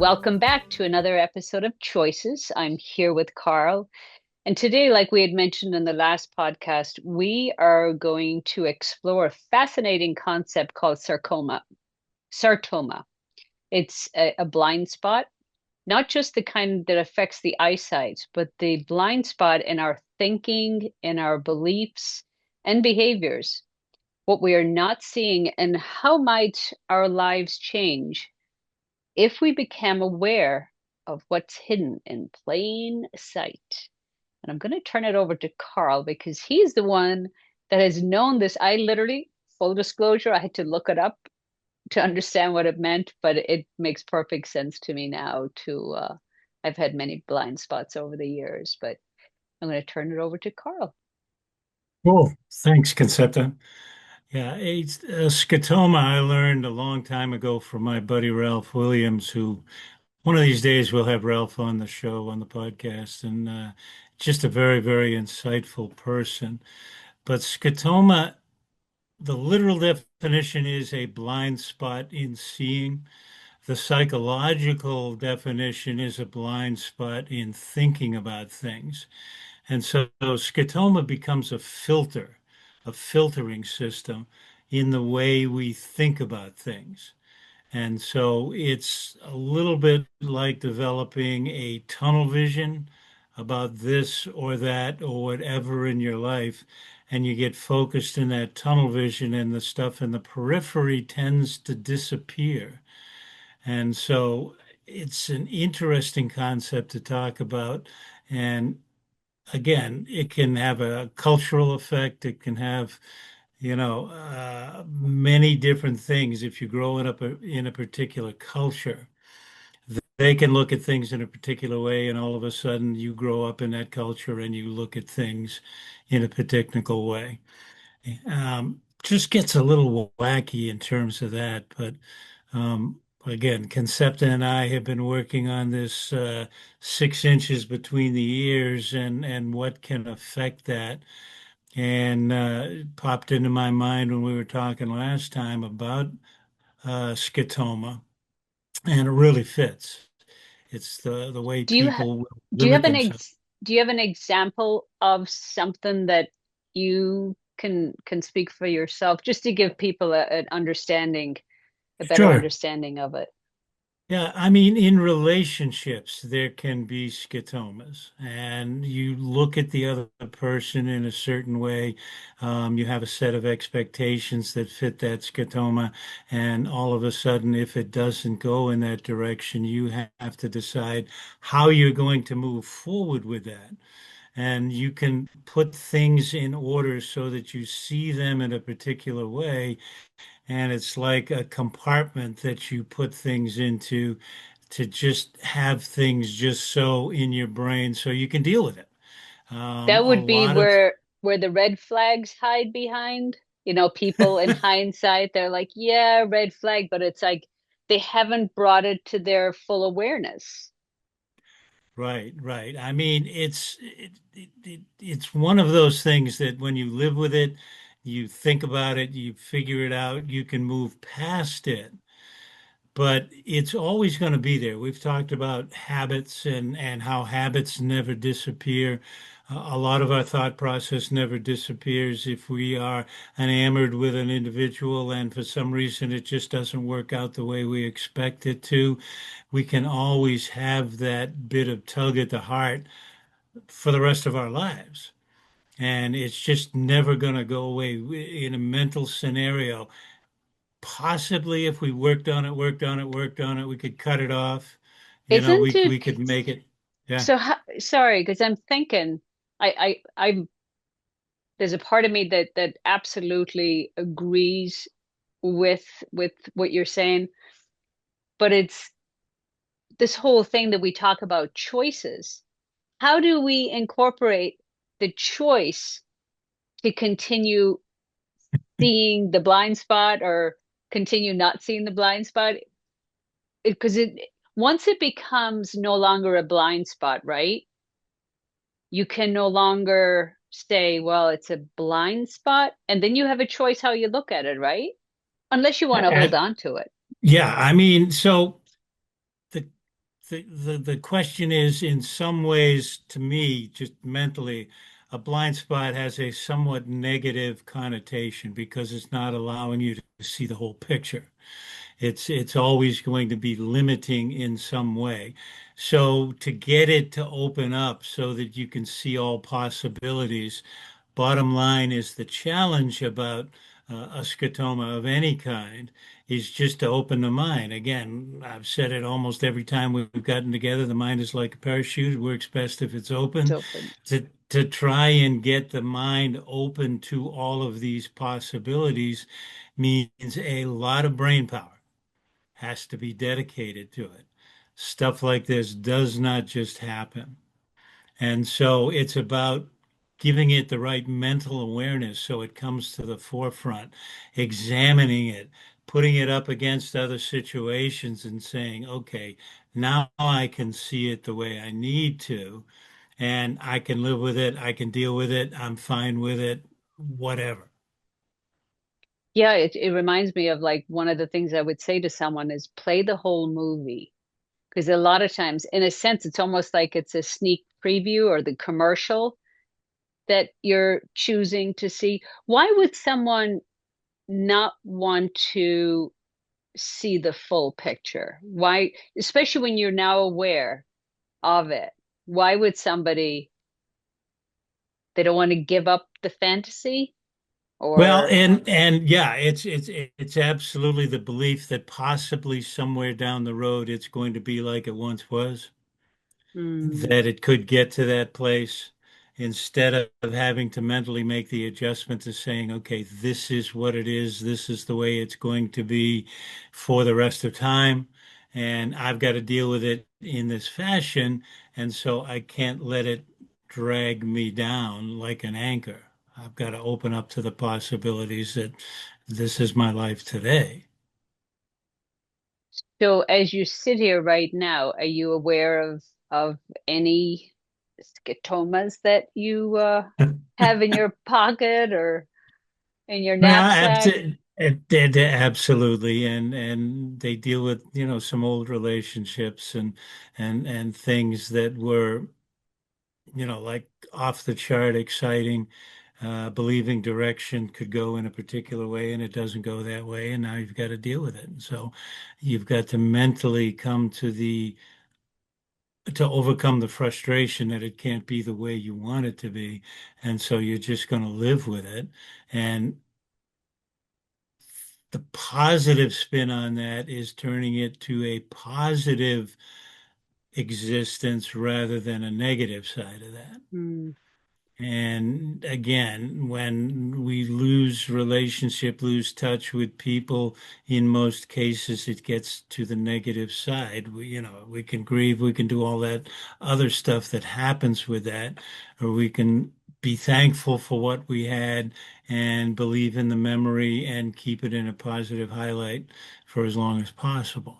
Welcome back to another episode of Choices. I'm here with Carl. And today, like we had mentioned in the last podcast, we are going to explore a fascinating concept called sarcoma. Sartoma. It's a blind spot, not just the kind that affects the eyesight, but the blind spot in our thinking, in our beliefs and behaviors. What we are not seeing and how might our lives change if we become aware of what's hidden in plain sight. And I'm going to turn it over to Carl because he's the one that has known this. I literally, full disclosure, I had to look it up to understand what it meant, but it makes perfect sense to me now I've had many blind spots over the years, but I'm going to turn it over to Carl. Cool. Thanks, Concepta. Yeah, Scotoma I learned a long time ago from my buddy Ralph Williams, who one of these days we'll have Ralph on the show, on the podcast, and just a very, very insightful person. But Scotoma, the literal definition is a blind spot in seeing. The psychological definition is a blind spot in thinking about things. And so scotoma becomes a filtering system in the way we think about things. And so it's a little bit like developing a tunnel vision about this or that or whatever in your life. And you get focused in that tunnel vision, and the stuff in the periphery tends to disappear. And so it's an interesting concept to talk about. And again, it can have a cultural effect. It can have, many different things. If you're growing up in a particular culture, they can look at things in a particular way, and all of a sudden you grow up in that culture and you look at things in a particular way. Just gets a little wacky in terms of that, but again, Concepta and I have been working on this 6 inches between the ears and what can affect that. And it popped into my mind when we were talking last time about scotoma, and it really fits. It's the way Do you ha people will do you limit have themselves. do you have an example of something that you can speak for yourself just to give people an understanding, a better Sure. understanding of it? Yeah, I mean, in relationships, there can be scotomas, and you look at the other person in a certain way. You have a set of expectations that fit that scotoma, and all of a sudden, if it doesn't go in that direction, you have to decide how you're going to move forward with that. And you can put things in order so that you see them in a particular way, and it's like a compartment that you put things into to just have things just so in your brain so you can deal with it. That A would be lot of where the red flags hide behind. You know, people in hindsight, they're like, yeah, red flag, but it's like they haven't brought it to their full awareness. right, right. I mean, it's one of those things that when you live with it, you think about it, you figure it out, you can move past it. But it's always going to be there. We've talked about habits and how habits never disappear. A lot of our thought process never disappears. If we are enamored with an individual and for some reason it just doesn't work out the way we expect it to, we can always have that bit of tug at the heart for the rest of our lives. And it's just never going to go away in a mental scenario. Possibly if we worked on it, we could cut it off. Isn't We it? could make it. Yeah, So sorry, because I'm thinking, I'm there's a part of me that absolutely agrees with what you're saying, but it's this whole thing that we talk about choices. How do we incorporate the choice to continue seeing the blind spot or continue not seeing the blind spot? Because once it becomes no longer a blind spot, right? You can no longer say, well, it's a blind spot, and then you have a choice how you look at it, right? Unless you want to hold And- on to it. yeah. I mean, so the the question is, in some ways, to me, just mentally, a blind spot has a somewhat negative connotation because it's not allowing you to see the whole picture. It's always going to be limiting in some way. So to get it to open up so that you can see all possibilities, bottom line is the challenge about a scotoma of any kind is just to open the mind. Again, I've said it almost every time we've gotten together. The mind is like a parachute. It works best if it's It's open. open. To try and get the mind open to all of these possibilities means a lot of brain power has to be dedicated to it. Stuff like this does not just happen. And so it's about giving it the right mental awareness so it comes to the forefront, examining it, putting it up against other situations and saying, okay, now I can see it the way I need to, and I can live with it, I can deal with it, I'm fine with it, whatever. Yeah, it reminds me of like one of the things I would say to someone is play the whole movie. Because a lot of times, in a sense, it's almost like it's a sneak preview or the commercial that you're choosing to see. Why would someone not want to see the full picture? Why, especially when you're now aware of it, why would somebody, they don't want to give up the fantasy Well, or, and yeah, it's absolutely the belief that possibly somewhere down the road it's going to be like it once was, hmm, that it could get to that place instead of having to mentally make the adjustment to saying, okay, this is what it is, this is the way it's going to be for the rest of time, and I've got to deal with it in this fashion, and so I can't let it drag me down like an anchor. I've got to open up to the possibilities that this is my life today. so as you sit here right now, are you aware of any scotomas that you have in your pocket or in your Yeah, knapsack? absolutely, and they deal with, some old relationships and things that were, like off the chart exciting, believing direction could go in a particular way and it doesn't go that way, and now you've got to deal with it. And so you've got to mentally come to overcome the frustration that it can't be the way you want it to be, and so you're just going to live with it. And the positive spin on that is turning it to a positive existence rather than a negative side of that. Hmm. And again, when we lose relationship, lose touch with people, in most cases, it gets to the negative side. We can grieve, we can do all that other stuff that happens with that, or we can be thankful for what we had and believe in the memory and keep it in a positive highlight for as long as possible.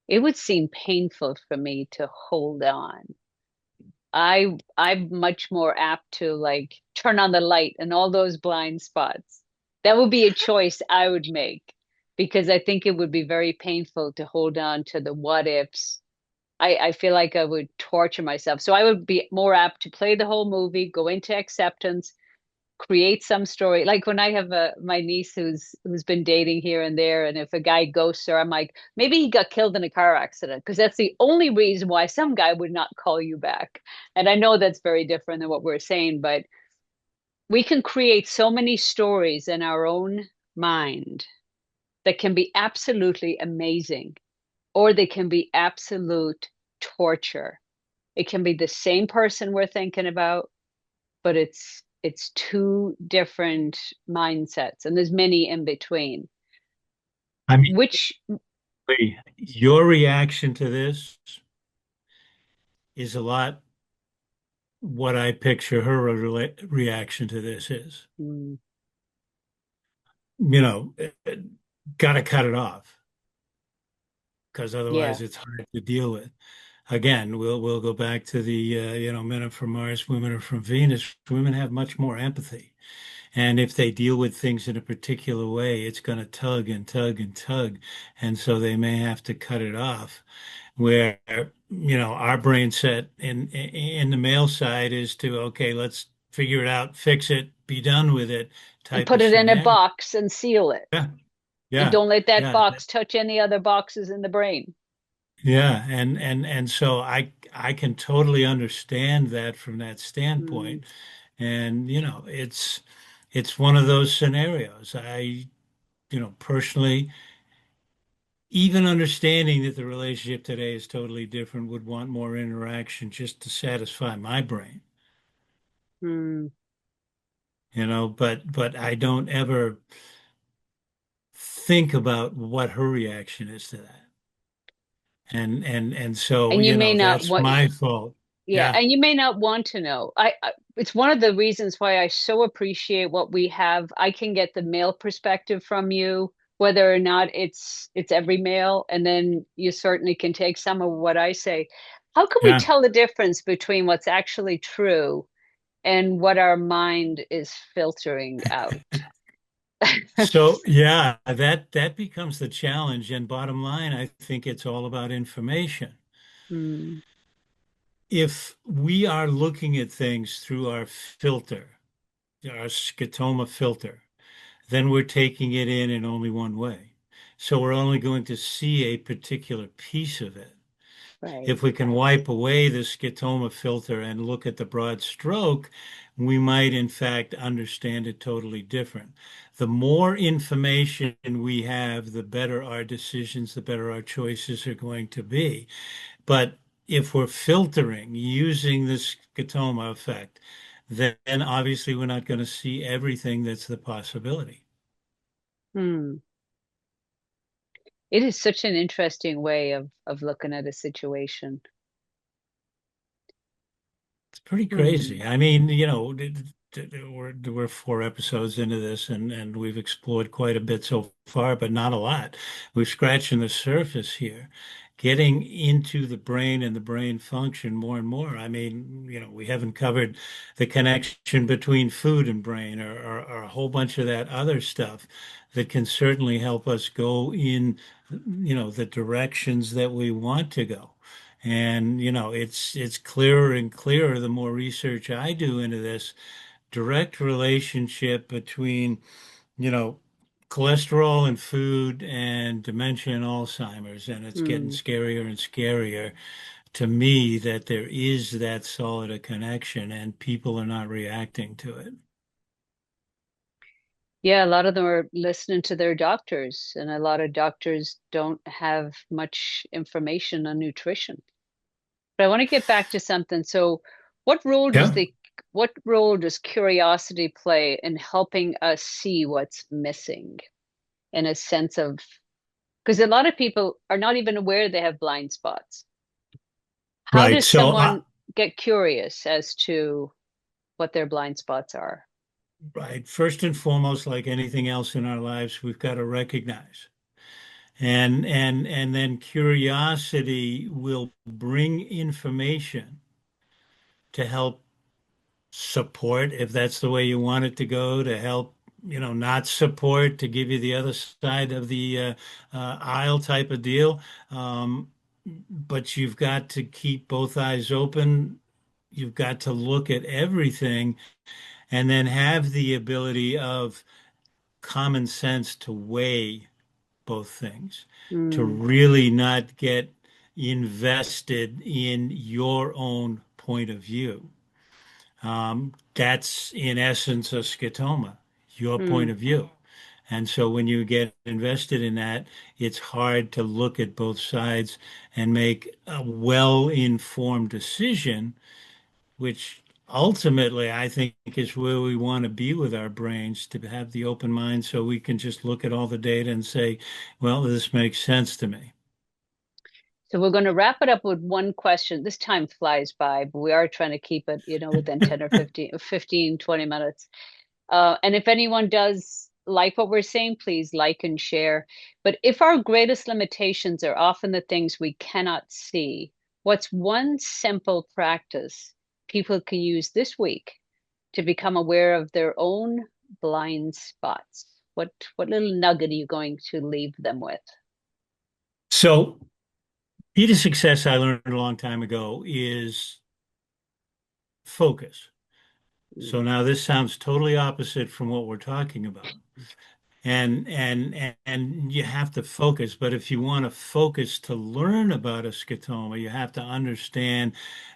It would seem painful for me to hold on. I'm much more apt to like turn on the light and all those blind spots. That would be a choice I would make because I think it would be very painful to hold on to the what ifs. I feel like I would torture myself. So I would be more apt to play the whole movie, go into acceptance, create some story. Like when I have my niece who's been dating here and there, and if a guy ghosts her, I'm like, maybe he got killed in a car accident because that's the only reason why some guy would not call you back. And I know that's very different than what we're saying, but we can create so many stories in our own mind that can be absolutely amazing, or they can be absolute torture. It can be the same person we're thinking about, but it's two different mindsets and there's many in between. I mean, Which your reaction to this is a lot what I picture her reaction to this is. mm, You know, got to cut it off because yeah, otherwise it's hard to deal with. Again, we'll go back to the men are from Mars, women are from Venus. Women have much more empathy, and if they deal with things in a particular way, it's going to tug and tug and tug, and so they may have to cut it off. where our brain set in the male side is to, okay, let's figure it out, fix it, be done with it And type put of it in a scenario. box and seal it. Yeah, And yeah, don't let that yeah, box touch any other boxes in the brain. yeah, and so I can totally understand that from that Mm, standpoint. And it's one of those scenarios. Personally, even understanding that the relationship today is totally different, would want more interaction just to satisfy my brain. mm. But I don't ever think about what her reaction is to that. And so, And you may not that's want, my fault. yeah, Yeah. and you may not want to know. It's one of the reasons why I so appreciate what we have. I can get the male perspective from you, whether or not it's every male, and then you certainly can take some of what I say. How can we Yeah. tell the difference between what's actually true and what our mind is filtering out? So yeah, that becomes the challenge. And bottom line, I think it's all about information. Mm, If we are looking at things through our filter, our Scotoma filter, then we're taking it in only one way. So we're only going to see a particular piece of it. right. If we can wipe away the Scotoma filter and look at the broad stroke, we might in fact understand it totally different. The more information we have, the better our decisions, the better our choices are going to be. But if we're filtering using the Scotoma effect, then obviously we're not going to see everything that's the possibility. Hmm. It is such an interesting way of looking at a situation. It's pretty Hmm. crazy. I mean, we're 4 episodes into this, and we've explored quite a bit so far, but not a lot. We're scratching the surface here, getting into the brain and the brain function more and more. I mean, we haven't covered the connection between food and brain, or a whole bunch of that other stuff that can certainly help us go in, the directions that we want to go. And it's clearer and clearer the more research I do into this direct relationship between, you know, cholesterol and food and dementia and Alzheimer's. And it's getting Hmm. scarier and scarier to me that there is that solid a connection and people are not reacting to it. Yeah, a lot of them are listening to their doctors, and a lot of doctors don't have much information on nutrition. But I want to get back to something. So, what role does Yeah. the what role does curiosity play in helping us see what's missing in a sense of, because a lot of people are not even aware they have blind spots. How Right. does So, someone get curious as to what their blind spots are? right. First and foremost, like anything else in our lives, we've got to recognize. And then curiosity will bring information to help support if that's the way you want it to go, to help not support, to give you the other side of the aisle type of deal. But you've got to keep both eyes open. You've got to look at everything and then have the ability of common sense to weigh both things, to Mm, really not get invested in your own point of view. That's in essence a scotoma, your point mm, of view. And so when you get invested in that, it's hard to look at both sides and make a well-informed decision, which ultimately I think is where we want to be with our brains, to have the open mind so we can just look at all the data and say, well, this makes sense to me. So we're going to wrap it up with one question. This time flies by, but we are trying to keep it, within 10 or 15, 20 minutes. And if anyone does like what we're saying, please like and share. But if our greatest limitations are often the things we cannot see, what's one simple practice people can use this week to become aware of their own blind spots? What little nugget are you going to leave them with? So key to success I learned a long time ago is focus. So Mm, now this sounds totally opposite from what we're talking about. And you have to focus. But if you want to focus to learn about a scotoma, you have to understand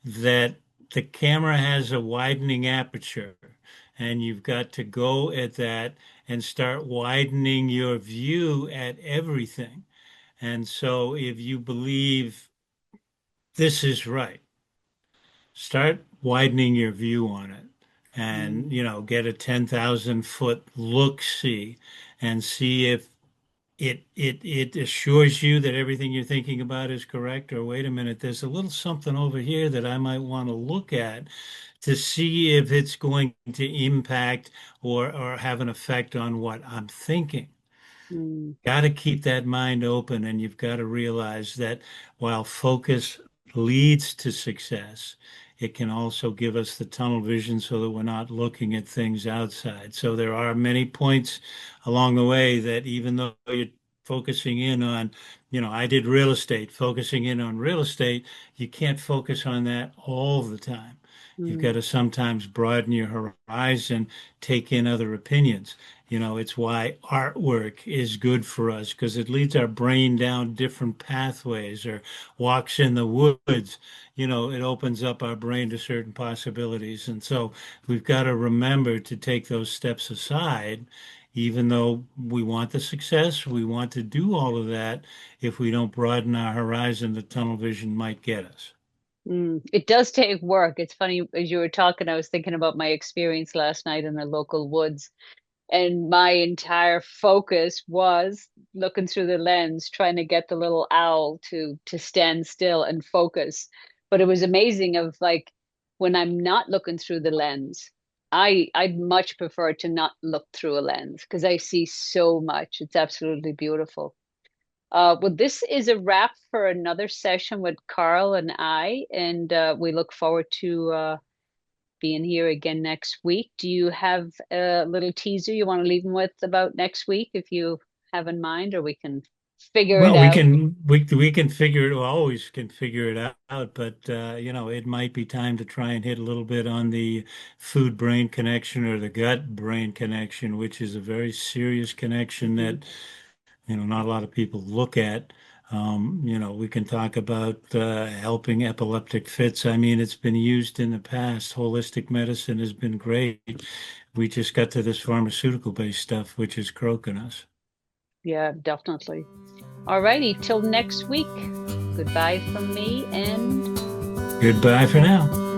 that the camera has a widening aperture, and you've got to go at that and start widening your view at everything. And so if you believe this is right, start widening your view on it and, mm, get a 10,000-foot look see and see if it assures you that everything you're thinking about is correct, or wait a minute, there's a little something over here that I might want to look at to see if it's going to impact or have an effect on what I'm thinking. mm, Got to keep that mind open, and you've got to realize that while focus leads to success, it can also give us the tunnel vision so that we're not looking at things outside. So there are many points along the way that even though you're focusing in on, I did real estate, focusing in on real estate, you can't focus on that all the time. You've got mm, to sometimes broaden your horizon, take in other opinions. It's why artwork is good for us because it leads our brain down different pathways or walks in the woods. It opens up our brain to certain possibilities. And so we've got to remember to take those steps aside, even though we want the success, we want to do all of that. If we don't broaden our horizon, the tunnel vision might get us. mm. It does take work. It's funny, as you were talking, I was thinking about my experience last night in the local woods. And my entire focus was looking through the lens, trying to get the little owl to stand still and focus. But it was amazing of like when I'm not looking through the lens, I'd much prefer to not look through a lens because I see so much. It's absolutely beautiful. Well, this is a wrap for another session with Carl and I, and we look forward to being here again next week. Do you have a little teaser you want to leave them with about next week if you have in mind, or we can figure it Well, we out? can we can figure it. Always can figure it out, but it might be time to try and hit a little bit on the food-brain connection or the gut-brain connection, which is a very serious connection Hmm. that not a lot of people look at. We can talk about helping epileptic fits. I mean, it's been used in the past. Holistic medicine has been great. We just got to this pharmaceutical-based stuff, which is croaking us. Yeah, definitely. All righty, till next week. Goodbye from me and Goodbye for now.